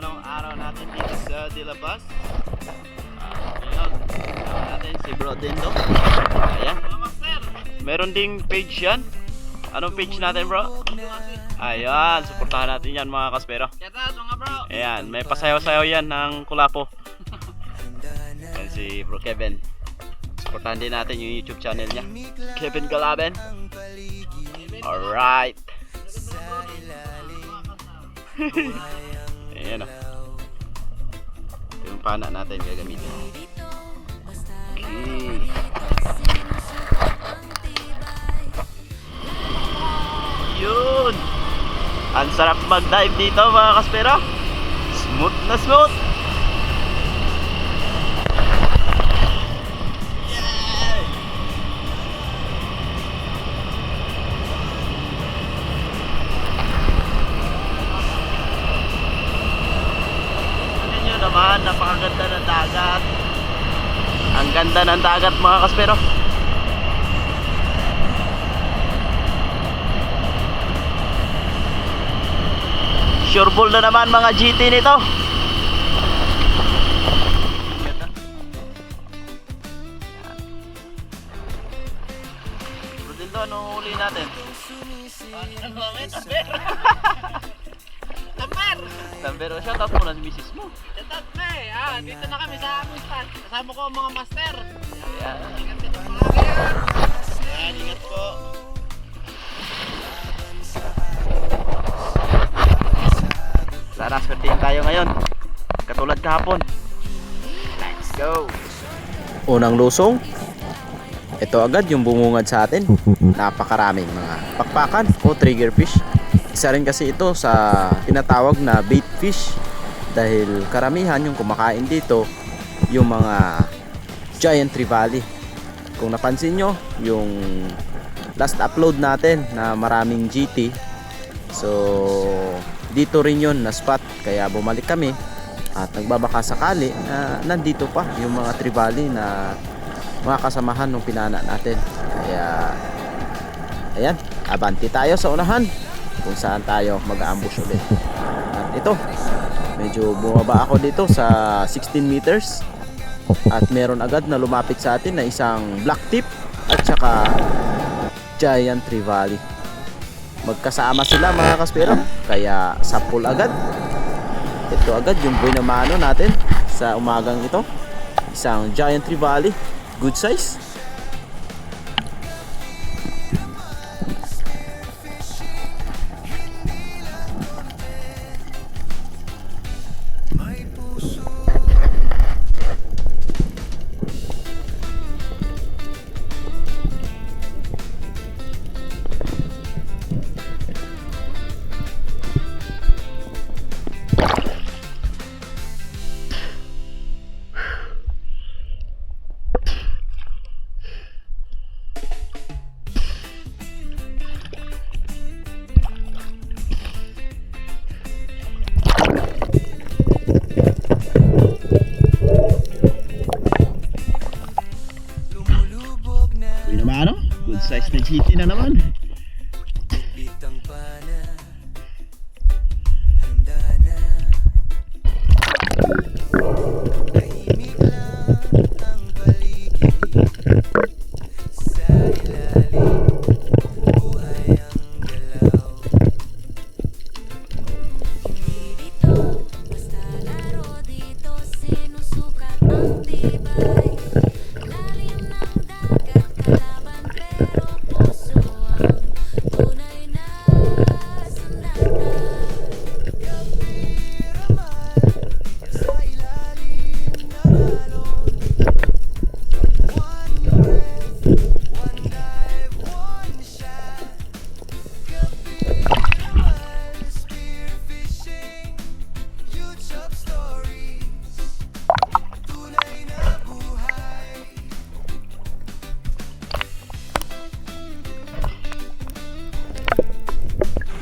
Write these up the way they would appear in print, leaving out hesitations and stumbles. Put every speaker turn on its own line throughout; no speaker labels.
pangalawang araw natin dito sa Dilabas. Ngayon, kasama natin si Bro Dindo. Ayan. Meron ding page yan. Anong page natin, bro? Ayan, suportahan natin yan mga kaspero. Ayan, may pasayaw-sayaw yan ng Kulapo. Ayan si Bro Kevin. Suportahan din natin yung YouTube channel niya, Kevin Galaben. Alright. Ayan o. Ito yung pana natin gagamitin. Okay. Yun. Ang sarap mag-dive dito mga kaspero. Smooth na smooth. Tingnan nyo naman, napakaganda ng dagat. Ang ganda ng dagat mga kaspero. Sureball na naman mga GT nito. Bro Dindo, anong huli natin?
Tamper!
Tambero, shoutout mo na si misis mo.
Shoutout me! Dito na kami sa aming stand. Kasama ko ang mga master.
Ayan.
Ingat din yung palagi.
Ayan, ingat po. Sana swertihin tayo ngayon. Katulad kahapon. Let's go.
Unang lusong, ito agad yung bumungad sa atin. Napakaraming mga pakpakan o trigger fish. Isa rin kasi ito sa tinatawag na bait fish dahil karamihan yung kumakain dito yung mga giant trevally. Kung napansin nyo yung last upload natin na maraming GT, so dito rin yun na spot, kaya bumalik kami at nagbabaka sakali na nandito pa yung mga trevally na mga kasamahan ng pinana natin. Kaya ayan, abanti tayo sa unahan kung saan tayo mag-ambush ulit. At ito, medyo bumaba ako dito sa 16 meters at meron agad na lumapit sa atin na isang black tip at saka giant trevally. Magkasama sila mga kaspero, kaya sapul agad. Ito agad yung buhay na mano natin sa umagang ito. Isang giant trevally, good size.
Uy naman ano? Good size na GT na naman.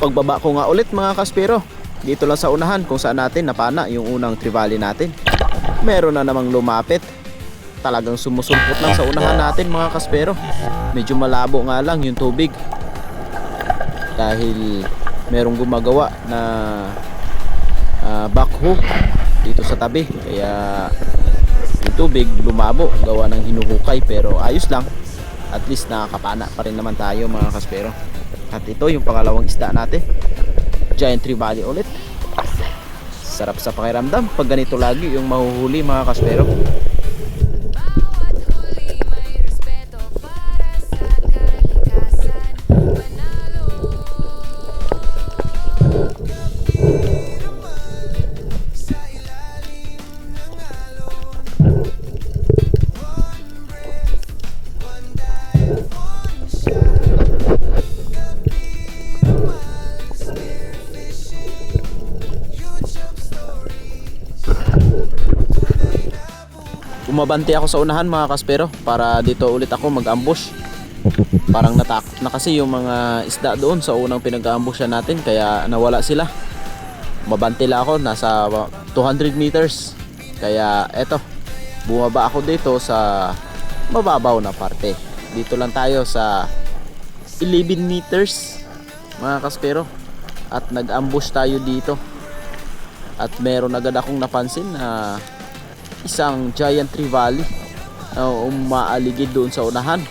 Pagbaba ko nga ulit mga kaspero, dito lang sa unahan kung saan natin napana yung unang trevally natin. Meron na namang lumapit. Talagang sumusulpot lang sa unahan natin mga kaspero. Medyo malabo nga lang yung tubig dahil merong gumagawa na
backhoe dito sa tabi, kaya yung tubig lumabo gawa ng hinuhukay, pero ayos lang, at least nakakapana pa rin naman tayo mga kaspero. At ito yung pangalawang isda natin, giant trevally ulit. Sarap sa pakiramdam pag ganito lagi yung mahuhuli mga kaspero. Umabante ako sa unahan mga kaspero para dito ulit ako mag-ambush. Parang natakot na kasi yung mga isda doon sa unang pinag-aambushan natin, kaya nawala sila. Umabante lang ako, nasa 200 meters. Kaya eto, bumaba ako dito sa mababaw na parte. Dito lang tayo sa 11 meters mga kaspero, at nag-ambush tayo dito. At meron agad akong napansin na isang giant trevally na umaaligid doon sa unahan.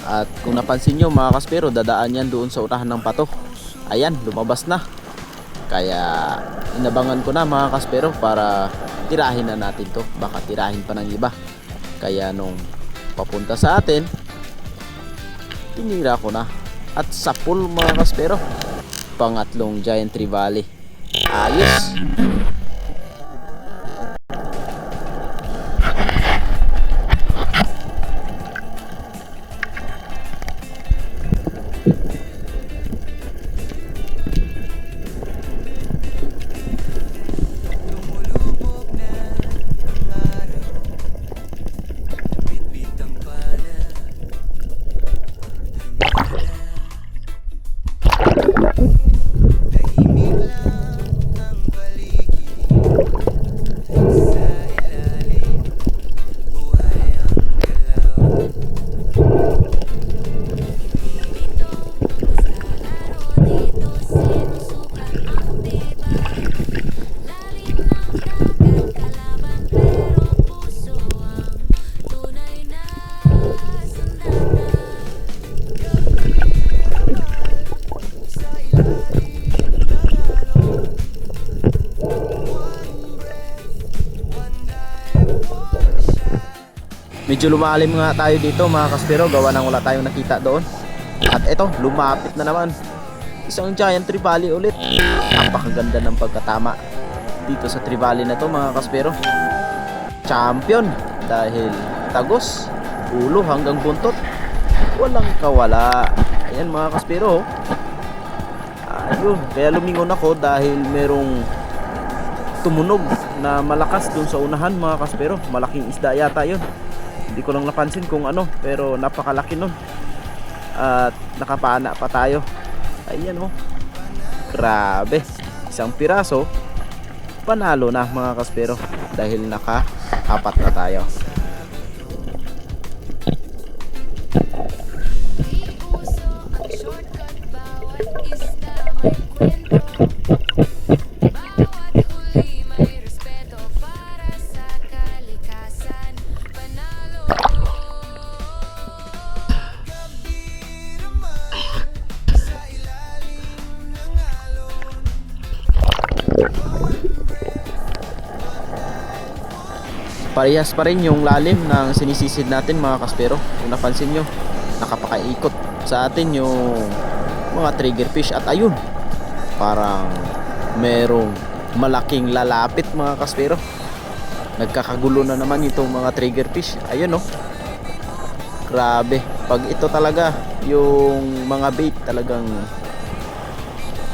At kung napansin nyo mga kaspero, dadaan yan doon sa unahan ng pato. Ayan, lumabas na. Kaya inabangan ko na mga kaspero para tirahin na natin to. Baka tirahin pa ng iba. Kaya nung papunta sa atin, tinira ko na. At sa pool mga kaspero, pangatlong giant trevally. Ayos. Medyo lumalim nga tayo dito mga kaspero, gawa nang wala tayong nakita doon. At eto, lumapit na naman. Isang giant trevally ulit. Napakaganda ng pagkatama dito sa trevally na to mga kaspero. Champion dahil tagos, ulo hanggang buntot, walang kawala. Ayan mga kaspero. Ayun, kaya lumingon ako dahil merong tumunog na malakas dun sa unahan mga kaspero. Malaking isda yata yun. Hindi ko lang napansin kung ano, pero napakalaki nun. At nakapana pa tayo. Ayan oh. Grabe. Isang piraso, panalo na mga kaspero dahil naka-apat na tayo. Parehas pa rin yung lalim ng sinisisid natin mga kaspero. Kung napansin nyo, nakapakaikot sa atin yung mga trigger fish. At ayun, parang merong malaking lalapit mga kaspero. Nagkakagulo na naman itong mga trigger fish. Ayun oh. Grabe. Pag ito talaga yung mga bait, talagang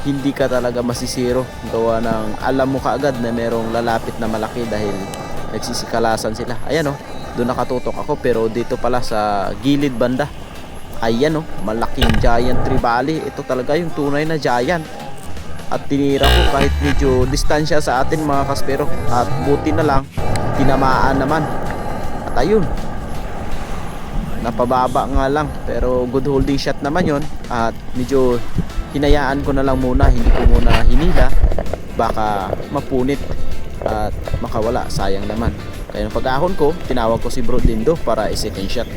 hindi ka talaga masisiro. Gawa ng alam mo kaagad na merong lalapit na malaki dahil nagsisikalasan sila. Ayan oh, doon nakatutok ako, pero dito pala sa gilid banda. Ayan oh, malaking giant trevally. Ito talaga yung tunay na giant. At tinira ko kahit medyo distansya sa atin mga kaspero. At buti na lang, tinamaan naman. At ayun, napababa nga lang, pero good holding shot naman yon. At medyo hinayaan ko na lang muna, hindi ko muna hinila. baka mapunit at makawala, sayang naman. Kaya nung pag-ahon ko, tinawag ko si Bro Dindo para i-second shot.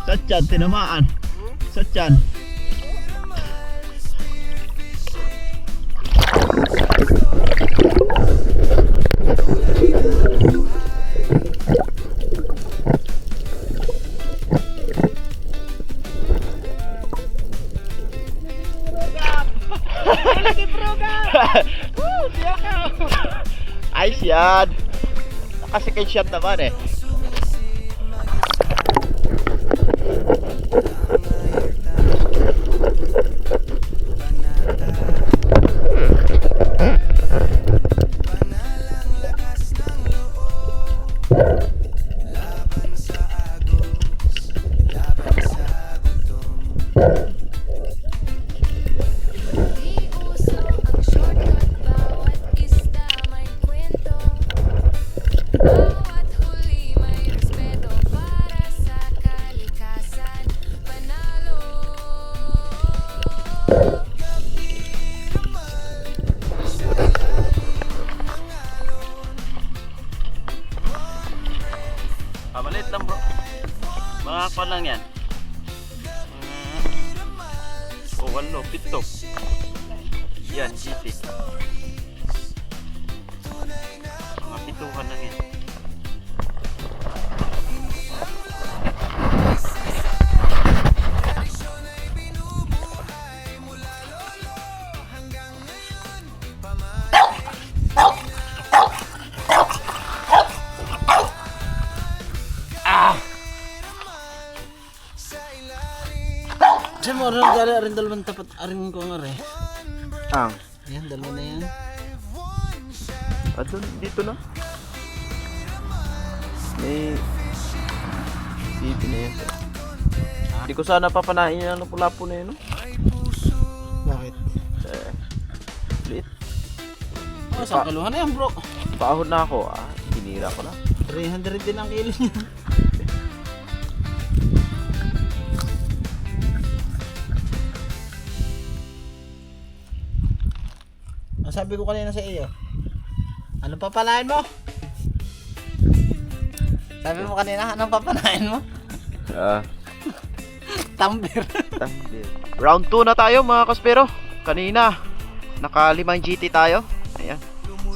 Satyan, tinamaan. Satyan. Ayos yan. Naka-second shot naman eh. Maliit lang bro. Mga pa lang yan. O walo, pito. Yan, GT. Mga pituhan lang yan.
Diyan mo rin dalawang tapat aring ko nga rin.
Ang
Ayan, dalawa na yan.
Adun, dito na. May CP na yan. Hindi ko sana papanahin yan ang pula-po na yun. No?
Bakit?
Liit.
Oh, sa kaluhan na yan bro.
Paahon na ako. Hinira ko na.
300 din ang kilo niya. Ang sabi ko kanina sa iyo, anong papanain mo? Sabi mo kanina, anong papanain mo? Tumbler.
Round 2 na tayo mga kaspero. Kanina naka 5 GT tayo. Ayan.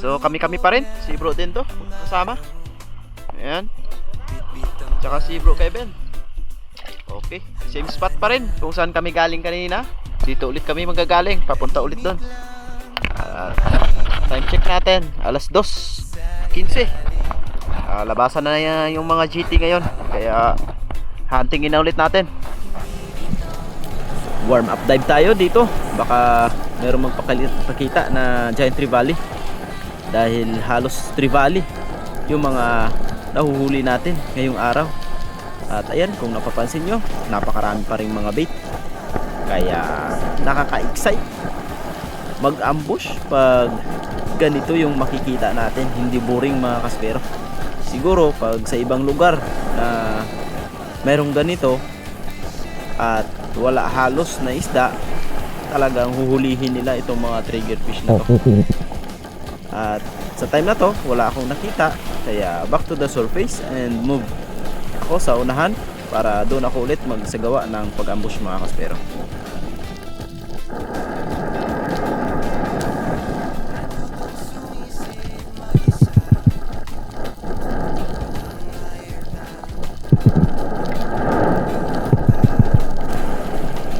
So kami-kami pa rin. Si Bro din to kasama. Ayan. Tsaka si Bro Kevin. Okay. Same spot pa rin kung saan kami galing kanina. Dito ulit kami magagaling. Papunta ulit doon. Time check natin. Alas 2:15. Labasan na yung mga GT ngayon. Kaya huntingin na ulit natin.
Warm up dive tayo dito. Baka meron magpakita na Giant Trevally. Dahil halos Trevally yung mga nahuhuli natin ngayong araw. At ayan, kung napapansin nyo, napakarami pa rin mga bait. Kaya nakaka-excite mag-ambush pag ganito yung makikita natin. Hindi boring mga kaspero. Siguro pag sa ibang lugar na merong ganito at wala halos na isda, talagang huhulihin nila itong mga triggerfish na to. At sa time na to, wala akong nakita. Kaya back to the surface and move ako sa unahan para doon ako ulit magsagawa ng pag-ambush mga kaspero.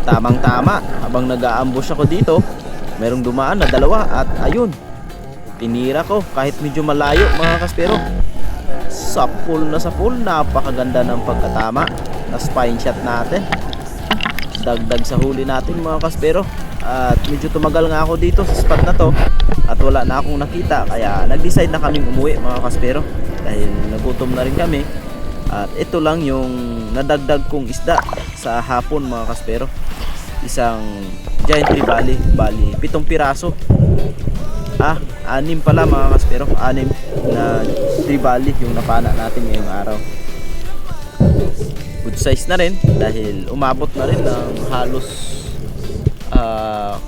Tamang-tama, habang nag-aambush ako dito, merong dumaan na dalawa at ayun, tinira ko kahit medyo malayo mga kaspero. Sa pool na sa pool, napakaganda ng pagkatama na spine shot natin. Dagdag sa huli natin mga kaspero. At medyo tumagal nga ako dito sa spot na to at wala na akong nakita, kaya nag-decide na kaming umuwi mga kaspero dahil nagutom na rin kami. At ito lang yung nadagdag kong isda sa hapon mga kaspero. Isang giant trevally, bali 7 piraso. 6 pala mga kaspero, 6 na trevally yung napana natin ngayong araw. Good size na rin dahil umabot na rin ng halos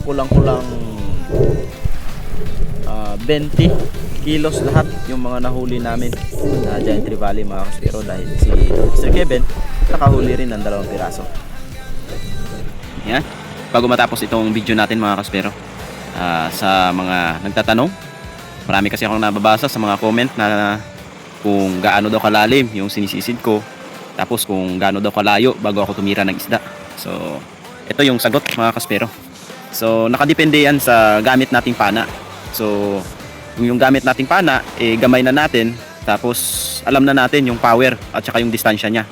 kulang-kulang 20 kilos lahat yung mga nahuli namin na giant trevally mga kaspero, dahil si Mr. Kevin nakahuli rin ng 2 piraso.
Yan. Bago matapos itong video natin mga kaspero, sa mga nagtatanong, marami kasi akong nababasa sa mga comment na kung gaano daw kalalim yung sinisisid ko, tapos kung gaano daw kalayo bago ako tumira ng isda. So ito yung sagot mga kaspero. So nakadepende yan sa gamit nating pana. So yung gamit nating pana, gamay na natin, tapos alam na natin yung power at saka yung distansya niya.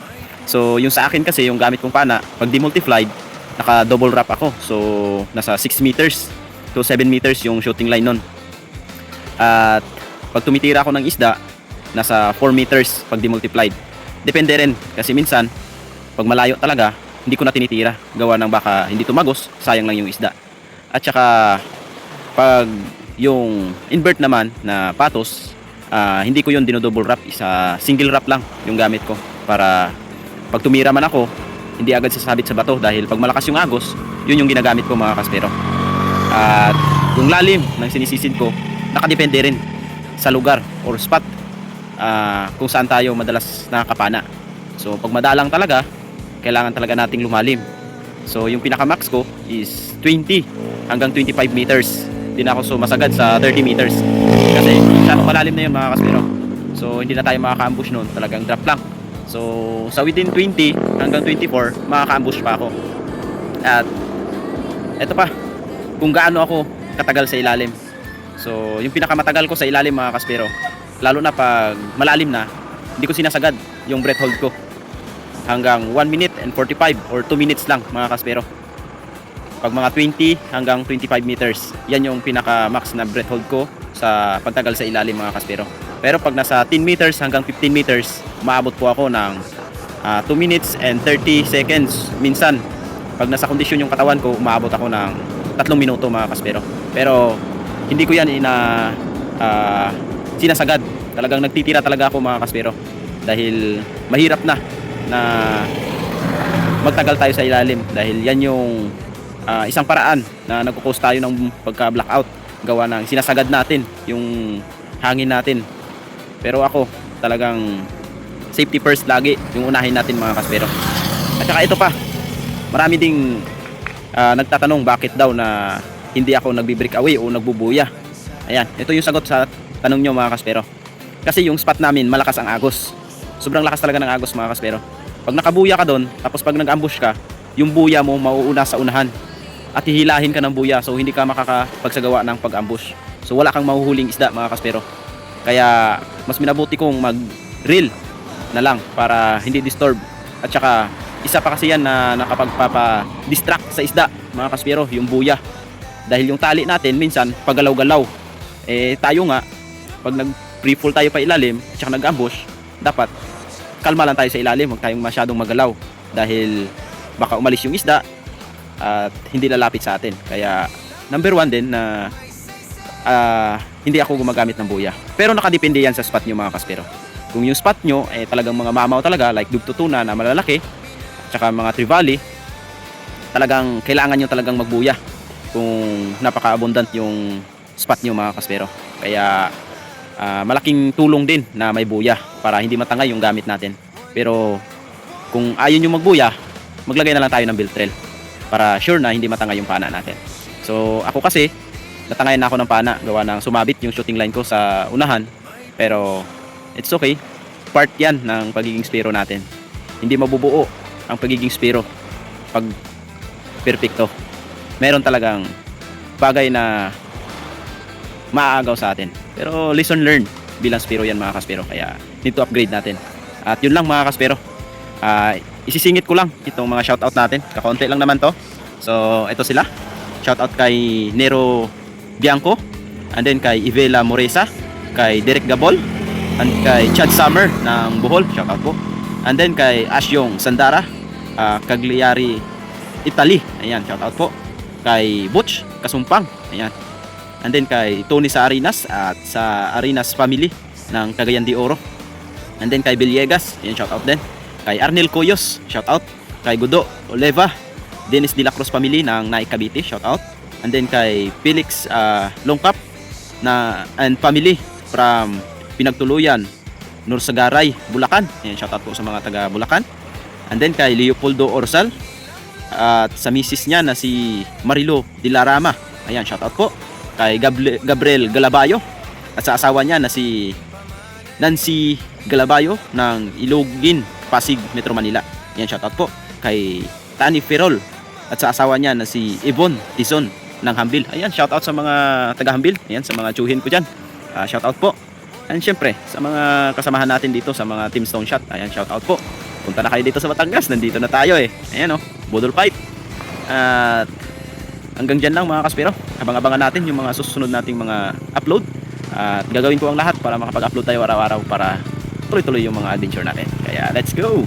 So yung sa akin kasi, yung gamit kong pana, pag demultiplied, naka double wrap ako. So nasa 6 meters to 7 meters yung shooting line nun. At pag tumitira ako ng isda, nasa 4 meters pag demultiplied. Depende rin kasi minsan pag malayo talaga, hindi ko na tinitira, gawa ng baka hindi tumagos, sayang lang yung isda. At saka pag yung invert naman na patos, hindi ko yun dinodouble wrap, isa single wrap lang yung gamit ko para pag tumira man ako, hindi agad sasabit sa bato, dahil pag malakas yung agos, yun yung ginagamit ko mga kaspero. At yung lalim ng sinisisid ko, nakadepende rin sa lugar or spot kung saan tayo madalas nakakapana. So pag madalang talaga, kailangan talaga nating lumalim. So yung pinaka-max ko is 20 hanggang 25 meters. Hindi na ako sumasagad sa 30 meters kasi masyadong malalim na yun mga kaspero. So hindi na tayo makaka-ambush nun, talagang drop lang. So sa within 20 hanggang 24, makaka-ambush pa ako. At eto pa, kung gaano ako katagal sa ilalim. So yung pinakamatagal ko sa ilalim mga kaspero, lalo na pag malalim na, hindi ko sinasagad yung breath hold ko. Hanggang 1 minute and 45 or 2 minutes lang mga kaspero. Pag mga 20 hanggang 25 meters, yan yung pinaka max na breath hold ko sa pagtagal sa ilalim mga kaspero. Pero pag nasa 10 meters hanggang 15 meters, umaabot po ako ng 2 minutes and 30 seconds. Minsan pag nasa kondisyon yung katawan ko, umaabot ako ng 3 minuto mga kaspero. Pero hindi ko yan sinasagad. Talagang nagtitira talaga ako mga kaspero, dahil mahirap na magtagal tayo sa ilalim, dahil yan yung isang paraan na nagkukos tayo ng pagka-blackout, gawa ng sinasagad natin yung hangin natin. Pero ako talagang safety first lagi yung unahin natin mga kaspero. At saka ito pa, marami ding nagtatanong bakit daw na hindi ako nagbi-break away o nagbubuya. Ayan, ito yung sagot sa tanong nyo mga kaspero. Kasi yung spot namin malakas ang agos, sobrang lakas talaga ng agos mga kaspero. Pag nakabuya ka doon, tapos pag nag-ambush ka, yung buya mo mauuna sa unahan at hihilahin ka ng buya, so hindi ka makakapagsagawa ng pag-ambush. So wala kang mahuhuling isda mga kaspero. Kaya mas minabuti kong mag-reel na lang para hindi disturb. At saka isa pa kasi yan na nakapagpapa-distract sa isda mga kaspero, yung buya. Dahil yung tali natin minsan pagalaw-galaw, tayo nga pag nag-free fall tayo pa ilalim at saka nag-ambush, dapat kalma lang tayo sa ilalim, huwag tayong masyadong magalaw dahil baka umalis yung isda at hindi lalapit sa atin. Kaya number 1 din na hindi ako gumagamit ng buya. Pero nakadepende yan sa spot nyo mga kaspero. Kung yung spot nyo talagang mga mamaw talaga, like dugtutuna na malalaki, tsaka mga trevally, talagang kailangan nyo talagang magbuya kung napaka-abundant yung spot nyo mga kaspero. Kaya malaking tulong din na may buya para hindi matangay yung gamit natin. Pero
kung ayaw nyo magbuya, maglagay na lang tayo ng biltrel para sure na hindi matangay yung pana natin. So ako kasi natangayan na ako ng pana gawa ng sumabit yung shooting line ko sa unahan, pero it's okay, part yan ng pagiging spiro natin. Hindi mabubuo ang pagiging spiro pag perfecto. Meron talagang bagay na maaagaw sa atin, pero lesson learned bilang spiro yan mga kaspero, kaya need to upgrade natin. At yun lang mga kaspero. Isisingit ko lang itong mga shoutout natin, kakaunti lang naman to. So ito sila, shoutout kay Nero Bianco, and then kay Ivela Moresa, kay Derek Gabol, and kay Chad Summer ng Bohol, shoutout po. And then kay Asyong Sandara, Cagliari Italy, ayan, shoutout po. Kay Butch Kasumpang, ayan. And then kay Tony sa Arinas at sa Arinas family ng Cagayan de Oro. And then kay Villegas, ayan, shoutout din. Kay Arnel Coyos, shoutout. Kay Gudo Oleva, Dennis de la Cruz family ng Naik Cavite, shoutout. And then kay Felix Longkap na and family from Pinagtuluyan, Norsagaray, Bulacan. Ayan, shoutout po sa mga taga Bulacan. And then kay Leopoldo Orsal at sa misis niya na si Marilo Dilarama. Ayan, shoutout po. Kay Gabriel Galabayo at sa asawa niya na si Nancy Galabayo ng Ilogin, Pasig, Metro Manila. Ayan, shoutout po. Kay Tani Ferrol at sa asawa niya na si Yvonne Tison ng Hambil. Ayan, shoutout sa mga taga Hambil. Ayan, sa mga tsuhin ko dyan. Shoutout po. And syempre, sa mga kasamahan natin dito sa mga Team Stone Shot. Ayan, shoutout po. Punta na kayo dito sa Batangas. Nandito na tayo eh. Ayan o, Budol Pipe. At hanggang dyan lang mga kaspero. Abang-abangan natin yung mga susunod nating mga upload. At gagawin ko ang lahat para makapag-upload tayo araw-araw para tuloy-tuloy yung mga adventure natin. Kaya let's go!